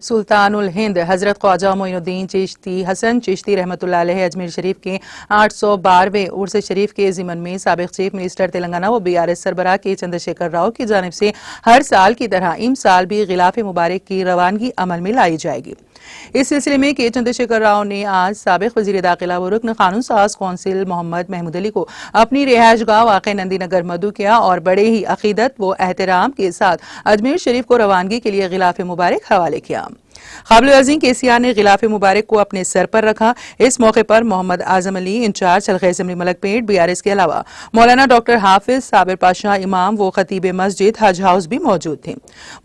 सुल्तानुल हिंद हजरत ख्वाजा मोइनुद्दीन चिश्ती हसन चिश्ती रहमतुल्लाह अलैह अजमेर शरीफ के 812वें उर्स शरीफ के ज़िमन में साबिक़ चीफ मिनिस्टर तेलंगाना व बीआरएस सरबराह के चंद्रशेखर राव की जानिब से हर साल की तरह इमसाल भी गिलाफ मुबारक की रवानगी अमल में लाई जाएगी। इस सिलसिले में के चंद्रशेखर राव ने आज साबिक़ वज़ीर दाखिला व रुकन कानून साज कौंसिल मोहम्मद महमूद अली को अपनी रिहाइश गाह वाक़ नंदी नगर मदू किया और बड़े ही अक़ीदत व एहतराम के साथ अजमेर शरीफ को रवानगी के लिए गिलाफ मुबारक हवाले किया। काबिल अज़ीम केसीआर ने गिलाफ मुबारक को अपने सर पर रखा। इस मौके पर मोहम्मद आजम अली इंचार्ज हल्क़े असेंबली मलकपेट बीआरएस के अलावा मौलाना डॉक्टर हाफिज साबिर पाशा इमाम व खतीब मस्जिद हज हाउस भी मौजूद थे।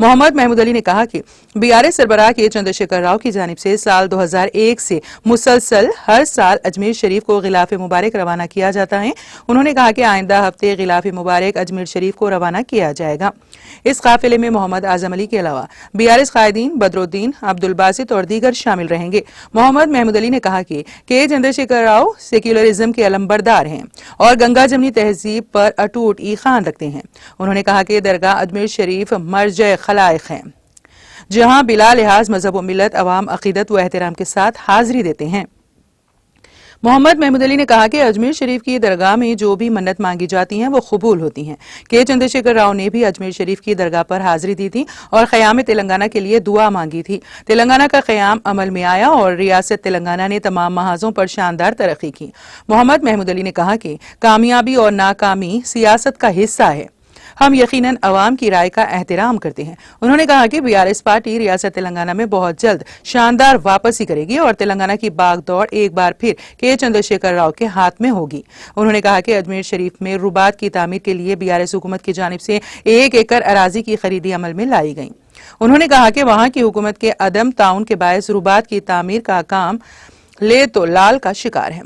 मोहम्मद महमूद अली ने कहा कि बीआरएस सरबराह के चंद्रशेखर राव की जानिब से साल 2001 से मुसलसल हर साल अजमेर शरीफ को गिलाफ मुबारक रवाना किया जाता है। उन्होंने कहा कि आइंदा हफ्ते गिलाफ मुबारक अजमेर शरीफ को रवाना किया जाएगा। इस काफिले में मोहम्मद आजम अली के अलावा बीआरएस कायदीन बदरुद्दीन अब्दुल बासित और दीगर शामिल रहेंगे। मोहम्मद महमूद अली ने कहा कि के चंद्रशेखर राव सेक्युलरिज्म के अलमबरदार हैं और गंगा जमनी तहजीब पर अटूट ईखान रखते हैं। उन्होंने कहा कि दरगाह अजमेर शरीफ मर्ज खलाइक है, जहां बिला लिहाज मजहब व मिलत अवाम अकीदत व एहतराम के साथ हाजिरी देते हैं। मोहम्मद महमूद अली ने कहा कि अजमेर शरीफ की दरगाह में जो भी मन्नत मांगी जाती हैं वो कबूल होती हैं। के चंद्रशेखर राव ने भी अजमेर शरीफ की दरगाह पर हाजिरी दी थी और क़याम तेलंगाना के लिए दुआ मांगी थी। तेलंगाना का क़याम अमल में आया और रियासत तेलंगाना ने तमाम महाजों पर शानदार तरक्की की। मोहम्मद महमूद अली ने कहा कि कामयाबी और नाकामी सियासत का हिस्सा है, हम यकीनन अवाम की राय का एहतराम करते हैं। उन्होंने कहा कि बीआरएस पार्टी रियासत तेलंगाना में बहुत जल्द शानदार वापसी करेगी और तेलंगाना की बागदौड़ एक बार फिर के चंद्रशेखर राव के हाथ में होगी। उन्होंने कहा कि अजमेर शरीफ में रुबात की तामीर के लिए बीआरएस हुकूमत की जानिब से 1 एकड़ अराजी की खरीदी अमल में लाई गई। उन्होंने कहा कि वहां की हुकूमत के अदम ताउन के बायस रुबात की तामीर का काम ले तो लाल का शिकार है।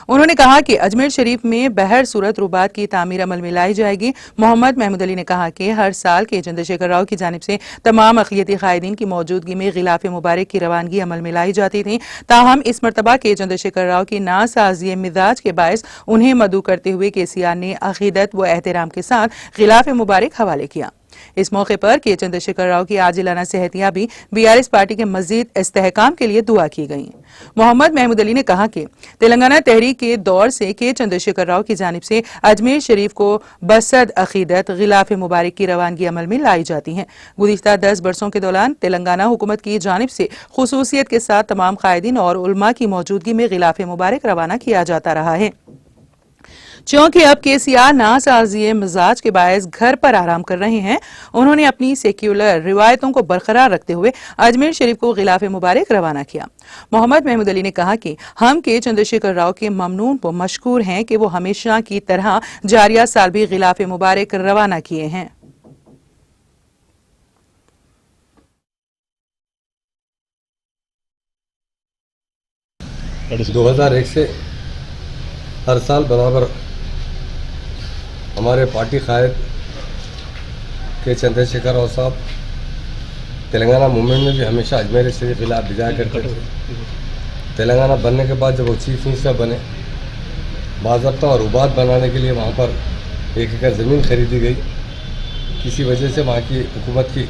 उन्होंने कहा कि अजमेर शरीफ में बहर सूरत रुबात की तामीर अमल में लाई जाएगी। मोहम्मद महमूद अली ने कहा कि हर साल के चंद्रशेखर राव की जानिब से तमाम अक़लियती क़ायदीन की मौजूदगी में गिलाफ मुबारक की रवानगी अमल में लाई जाती थी। ताहम इस मरतबा के चंद्रशेखर राव की नासाज़ी मिजाज के बायस उन्हें मदऊ करते हुए केसीआर ने अक़ीदत व एहतराम के साथ गिलाफ मुबारक हवाले किया। इस मौके पर के चंद्रशेखर राव की आजिलाना सेहतियाबी बीआरएस पार्टी के मजीद इस्तेहकाम के लिए दुआ की गई। मोहम्मद महमूद अली ने कहा कि तेलंगाना तहरीक के दौर से के चंद्रशेखर राव की जानिब से अजमेर शरीफ को बसद अक़ीदत गिलाफ मुबारक की रवानगी अमल में लाई जाती है। गुज़िश्ता 10 बरसों के दौरान तेलंगाना हुकूमत की जानिब से खुसूसियत के साथ तमाम कायदीन और उलमा की मौजूदगी में गिलाफ मुबारक रवाना किया जाता रहा है। चूंकि अब केसीआर नासाज़ी मिजाज के बायस घर पर आराम कर रहे हैं, उन्होंने अपनी सेक्युलर रिवायतों को बरकरार रखते हुए अजमेर शरीफ को गिलाफ मुबारक रवाना किया। मोहम्मद महमूद अली ने कहा कि हम के चंद्रशेखर राव के ममनून व मशकूर हैं कि वो हमेशा की तरह जारिया साल भी गिलाफ मुबारक रवाना किए हैं। 2001 से हर साल बराबर हमारे पार्टी कायद के चंद्रशेखर राव साहब तेलंगाना मूवमेंट में भी हमेशा अजमेर शरीफ खिलाफ भिजाया करते थे। तेलंगाना बनने के बाद जब वो चीफ मिनिस्टर बने, बाज़ाब्ता और रुबात बनाने के लिए वहाँ पर 1 एकड़ ज़मीन खरीदी गई। किसी वजह से वहाँ की हुकूमत की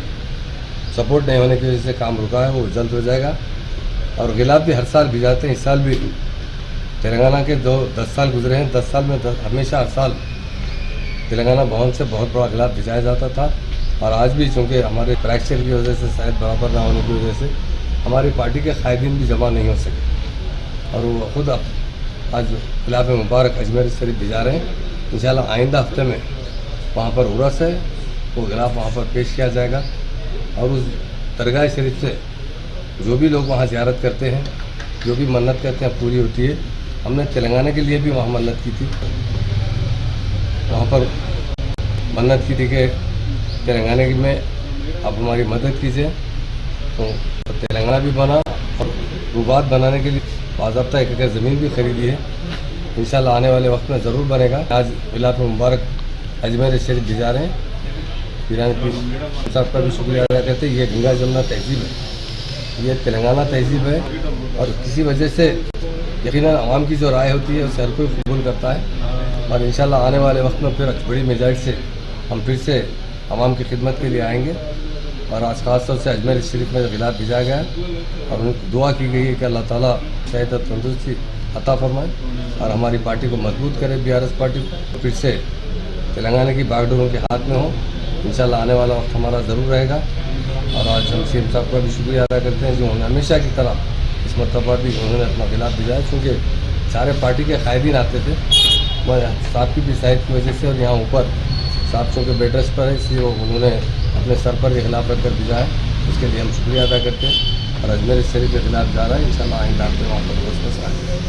सपोर्ट नहीं होने की वजह से काम रुका है, वो जल्द हो जाएगा। और गिलाफ भी हर साल भिजाते हैं। इस साल भी तेलंगाना के 10 साल गुजरे हैं। 10 साल में हमेशा हर साल तेलंगाना भवन से बहुत बड़ा गिलाफ भिजाया जाता था। और आज भी चूँकि हमारे फ्रैक्चर की वजह से, शायद बराबर ना होने की वजह से, हमारी पार्टी के कायदीन भी जमा नहीं हो सके और वो खुद आज गिलाफ मुबारक अजमेर शरीफ भिजा रहे हैं। इंशाल्लाह आइंदा हफ्ते में वहाँ पर उर्स है, वो गिलाफ वहाँ पर पेश किया जाएगा। और उस दरगाह शरीफ से जो भी लोग वहाँ ज़ियारत करते हैं, जो भी मन्नत करते हैं, पूरी होती है। हमने तेलंगाना के लिए भी वहाँ मन्नत की थी। वहाँ पर मन्नत की थी कि तेलंगाना में आप हमारी मदद कीजिए, तो तेलंगाना भी बना और रुबात बनाने के लिए बाज़ाब्ता 1 एकड़ ज़मीन भी खरीदी है। इंशाल्लाह आने वाले वक्त में ज़रूर बनेगा। आज गिलाफ मुबारक अजमेर शरीफ भिजा रहे हैं। ईरान की साहब का भी शुक्रिया अदा करते हैं। ये गंगा जमुना तहजीब है, ये तेलंगाना तहजीब है और किसी वजह से यकीनन आवाम की जो राय होती है उसे हर कोई कबूल करता है। और इंशाल्लाह आने वाले वक्त में फिर बड़ी मिजाज से हम फिर से आवाम की खिदमत के लिए आएंगे। اور آج خاص طور سے اجمیر شریف میں خلاف بھیجا گیا اور ان کو دعا کی گئی ہے کہ اللہ تعالیٰ صحت اور تندرستی عطا فرمائے اور ہماری پارٹی کو مضبوط کرے. BRS پارٹی پھر سے تلنگانہ کی باغ ڈور ان کے ہاتھ میں ہو. انشاءاللہ آنے والا وقت ہمارا ضرور رہے گا. اور آج ہم CM صاحب کا بھی شکریہ ادا کرتے ہیں جو انہوں نے ہمیشہ کی طرح اس مرتبہ بھی انہوں نے اپنا خلاف بھیجا کیونکہ سارے پارٹی کے قائدین آتے تھے. صاحب کی بھی صحت کی وجہ سے اور یہاں اوپر صاحب چونکہ بیڈ ریسٹ پر ہے اس لیے انہوں نے اپنے سر پر یہ خلاف رکھ کر بھیجا ہے. اس کے لیے ہم شکریہ ادا کرتے ہیں اور اجمیر شریف کے خلاف جا رہا ہے. انشاءاللہ آئندہ آپ کے وہاں پر